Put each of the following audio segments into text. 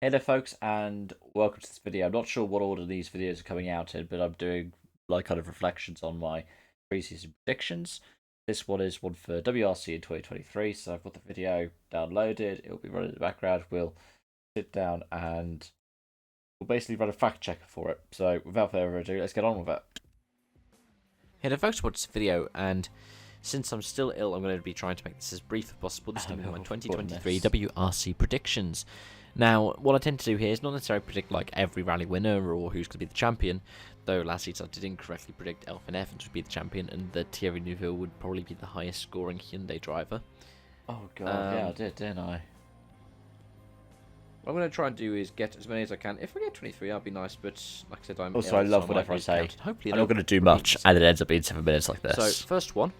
Hey there, folks, and welcome to this video. I'm not sure what order these videos are coming out in, but I'm doing kind of reflections on my preseason predictions. This one is one for WRC in 2023, so I've got the video downloaded. It'll be running in the background. We'll sit down and we'll basically run a fact checker for it. So without further ado, let's get on with it. Hey there, folks, watch this video, and since I'm still ill, I'm going to be trying to make this as brief as possible. This is going to be my 2023 WRC predictions. Now, what I tend to do here is not necessarily predict like every rally winner or who's going to be the champion, though last season I did incorrectly predict Elfin Evans would be the champion and that Thierry Neuville would probably be the highest scoring Hyundai driver. Oh god, yeah, I did, didn't I? What I'm going to try and do is get as many as I can. If I get 23, that'd be nice, but like I said, I'm Also, ill, I love so whatever I lose say. count. Hopefully I'm not going to do much, and it ends up being 7 minutes like this. So, first one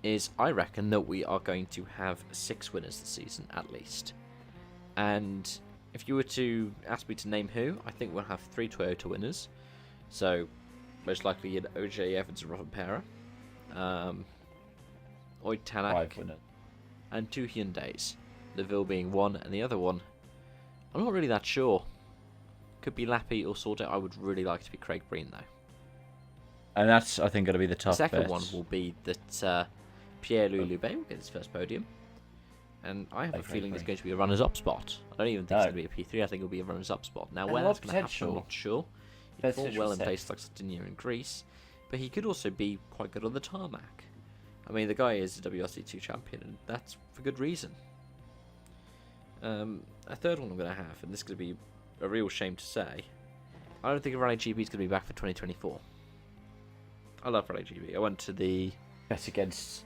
is I reckon that we are going to have 6 winners this season, at least. And if you were to ask me to name who, I think we'll have 3 Toyota winners. So, most likely in OJ Evans and Rovanpera, Oid Tanak, and 2 Hyundais. Neville being one, and the other one, I'm not really that sure. Could be Lappy or Sorted. I would really like to be Craig Breen, though. And that's, I think, going to be the tough The second bit. one will be that Pierre-Louis Loubet will get his first podium. And I have a feeling it's going to be a runners-up spot. I don't even think it's going to be a P3. I think it'll be a runners-up spot. Now, where that's going to happen, I'm not sure. He fought well in places like Sardinia and Greece, but he could also be quite good on the tarmac. I mean, the guy is a WRC2 champion, and that's for good reason. A third one I'm going to have, and this is going to be a real shame to say, I don't think Rally GB is going to be back for 2024. I love Rally GB. I went to the bet against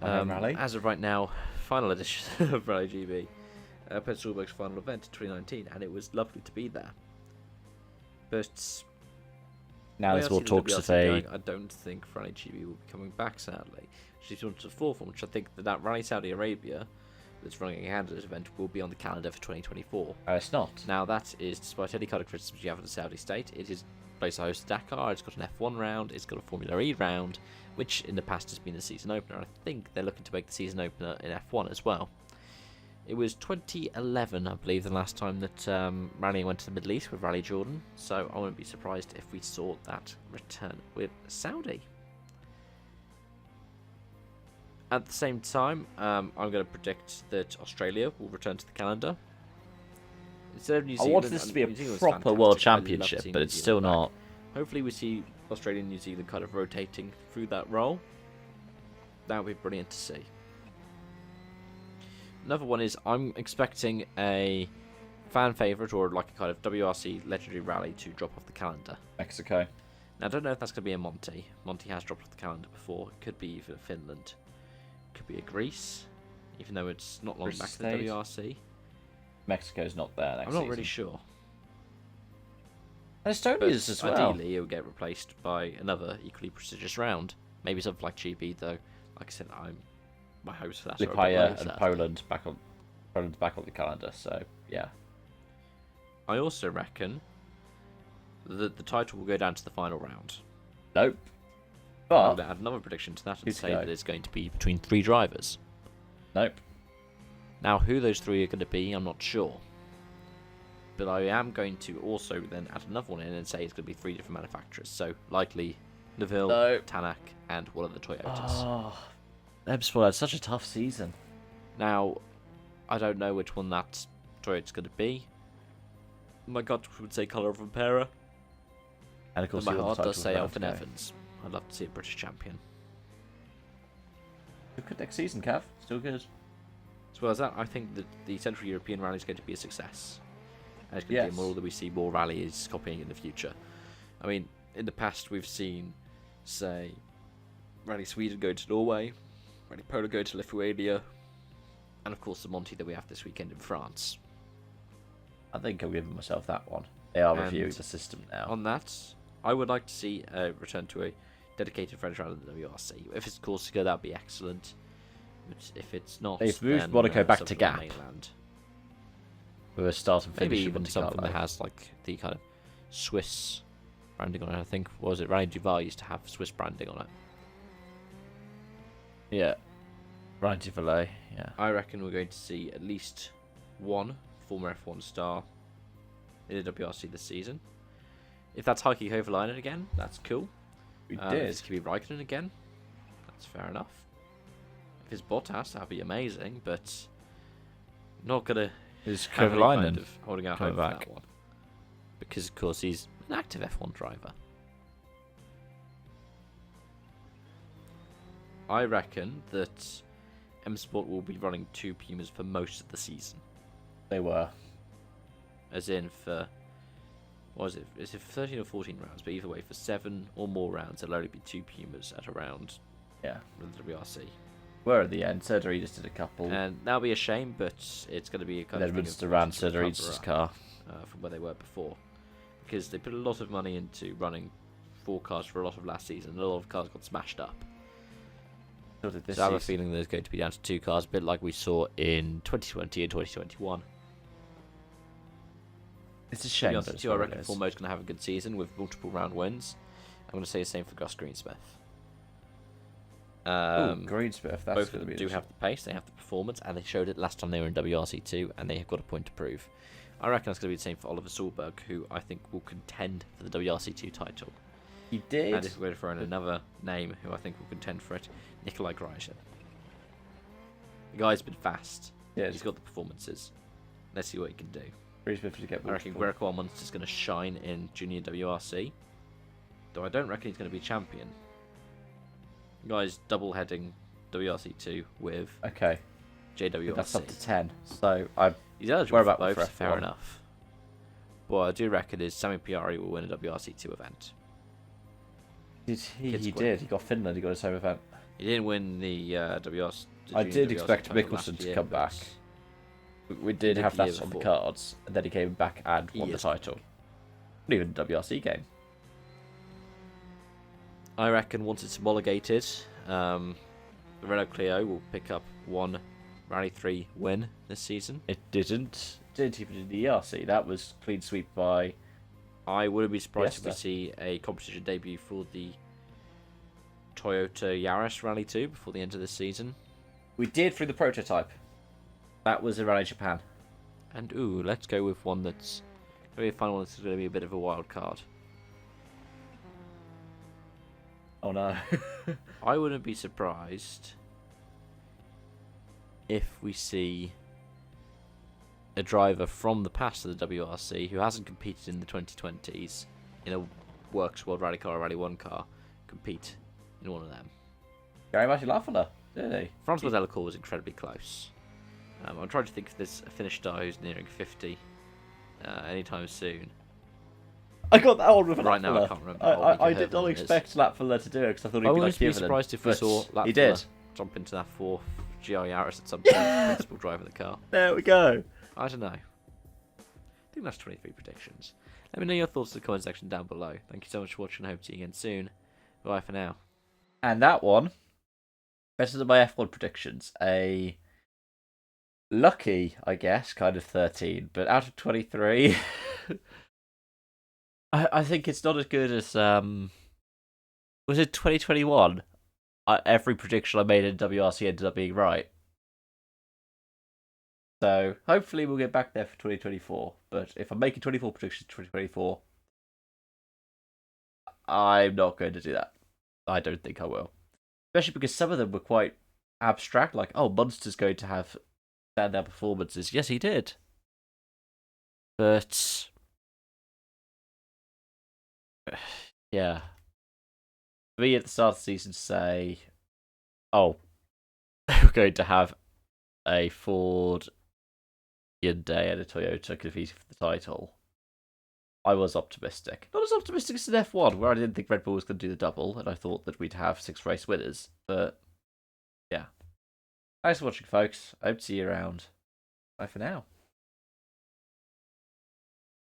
Rally. As of right now, final edition of Rally GB, Penn final event in 2019, and it was lovely to be there. But now there's more talks to say. I don't think Rally GB will be coming back, sadly. She's on to the fourth one, which I think that Rally Saudi Arabia that's running a candidate event will be on the calendar for 2024. Oh, it's not. Now that is, despite any kind of criticism you have of the Saudi state, it is a place to host Dakar. It's got an F1 round. It's got a Formula E round, which in the past has been the season opener. I think they're looking to make the season opener in F1 as well. It was 2011, I believe, the last time that Rally went to the Middle East with Rally Jordan, so I wouldn't be surprised if we saw that return with Saudi. At the same time, I'm going to predict that Australia will return to the calendar. Instead of New Zealand, I wanted this to be a proper world championship, but it's still not. Hopefully we see Australia and New Zealand kind of rotating through that role. That would be brilliant to see. Another one is I'm expecting a fan favourite or like a kind of WRC legendary rally to drop off the calendar. Mexico. Now I don't know if that's going to be a Monty. Monty has dropped off the calendar before. It could be even Finland. Could be a Greece, even though it's not long back to the WRC. Mexico's not there next I'm not season. really sure. And Estonia's as well. Ideally, it will get replaced by another equally prestigious round. Maybe something like GB, though. Like I said, my hopes for that are a bit low, and Poland's back on the calendar. So yeah. I also reckon that the title will go down to the final round. Nope. I'm going to add another prediction to that and say that it's going to be between 3 drivers. Nope. Now, who those 3 are going to be, I'm not sure. But I am going to also then add another one in and say it's going to be 3 different manufacturers. So, likely, Neville, Tanak, and one of the Toyotas. Oh, M-Sport had such a tough season. Now, I don't know which one that Toyota's going to be. My gut would say Colour of Rovanpera. And of course, my heart does say Elfin Evans. I'd love to see a British champion. Still good next season, Cav. Still good. As well as that, I think that the Central European Rally is going to be a success. And it's going to be a model that we see more rallies copying in the future. I mean, in the past we've seen, say, Rally Sweden go to Norway, Rally Poland go to Lithuania, and of course the Monty that we have this weekend in France. I think I'll give myself that one. They are reviewing the system now. On that, I would like to see a return to a dedicated French round in the WRC. If it's Corsica, that'd be excellent. But if it's not, they've moved Monaco back to Gap. With a start and finish. Maybe even something that has like the kind of Swiss branding on it. I think was it Rally Duval used to have Swiss branding on it. Yeah, Rally Duval. Yeah. I reckon we're going to see at least one former F1 star in the WRC this season. If that's Heikki Kovalainen again, that's cool. We If did. it's Kimi Räikkönen again, that's fair enough. If it's Bottas, that'd be amazing, but not gonna Is have any kind Kovalainen of holding out coming hope for back? that one. Because of course he's an active F1 driver. I reckon that M Sport will be running 2 Pumas for most of the season. They were. As in for, what is it? Is it 13 or 14 rounds? But either way, for 7 or more rounds, there'll only be 2 Pumas at a round. Yeah. With the WRC. Were at the end. Surgery just did a couple. And that'll be a shame, but it's going to be a kind of thing Edmonds of ran wanting to Surgery's recover, car. from where they were before. Because they put a lot of money into running 4 cars for a lot of last season, and a lot of cars got smashed up. So did this So I have a season. feeling there's going to be down to 2 cars, a bit like we saw in 2020 and 2021. It's a To shame. be but honest it's with you, I what it reckon is. Formo's going to have a good season with multiple round wins. I'm going to say the same for Gus Greensmith. Ooh, Greensmith. That's Both going of to them be. do have the pace, they have the performance, and they showed it last time they were in WRC2, and they have got a point to prove. I reckon that's going to be the same for Oliver Solberg, who I think will contend for the WRC2 title. He did. And if we're going to throw in another name who I think will contend for it, Nikolai Grajin. The guy's been fast. Yeah, He's got the performances. Let's see what he can do. Greensmith to get. I reckon Greg Monster's going to shine in Junior WRC, though I don't reckon he's going to be champion. The guy's double heading WRC2 with Okay. JWRC. That's up to 10. So I. He's eligible Where for about both, for so fair F1? enough. What I do reckon is Sami Piari will win a WRC2 event. He Kids did. Quid. He got Finland. He got his home event. He didn't win the WRC. I Junior did WRC expect title Mikkelsen last to year, come but back. We did did have the year that on the before. cards, and then he came back and won He the is title. Not even a WRC game. I reckon once it's homologated, the Renault Clio will pick up 1 Rally 3 win this season. It didn't. Didn't even in the ERC. That was clean sweep by. I wouldn't be surprised if we Fiesta. see a competition debut for the Toyota Yaris Rally 2 before the end of this season. We did through the prototype. That was around Japan. And ooh, let's go with one that's going to be a fun one. That's going to be a bit of a wild card. Oh no. I wouldn't be surprised if we see a driver from the past of the WRC who hasn't competed in the 2020s in a Works World Rally car or Rally 1 car compete in one of them. Gary Martin didn't he? Francois Delacour was incredibly close. I'm trying to think if there's a Finnish star who's nearing 50 anytime soon. I got that one with Right now, I Latvala. can't remember. how big I a did not hurdle it is. expect Latvala to do it because I thought I he'd be like wouldn't be Kivinen, surprised if we but saw he Latvala did. jump into that 4th GR Yaris at some point, principal driver of the car. There we go. I don't know. I think that's 23 predictions. Let me know your thoughts in the comment section down below. Thank you so much for watching. I hope to see you again soon. Bye for now. And that one, better than my F1 predictions. A lucky, I guess, kind of 13, but out of 23, I think it's not as good as was it 2021? Every prediction I made in WRC ended up being right. So hopefully we'll get back there for 2024. But if I'm making 24 predictions for 2024, I'm not going to do that. I don't think I will. Especially because some of them were quite abstract, like, oh, Munster's going to have standout performances. Yes, he did. But yeah. For me at the start of the season to say, oh, we're going to have a Ford, Hyundai and a Toyota competing for the title. I was optimistic. Not as optimistic as in F1, where I didn't think Red Bull was going to do the double, and I thought that we'd have 6 race winners. But, yeah. Thanks for watching, folks. I hope to see you around. Bye for now.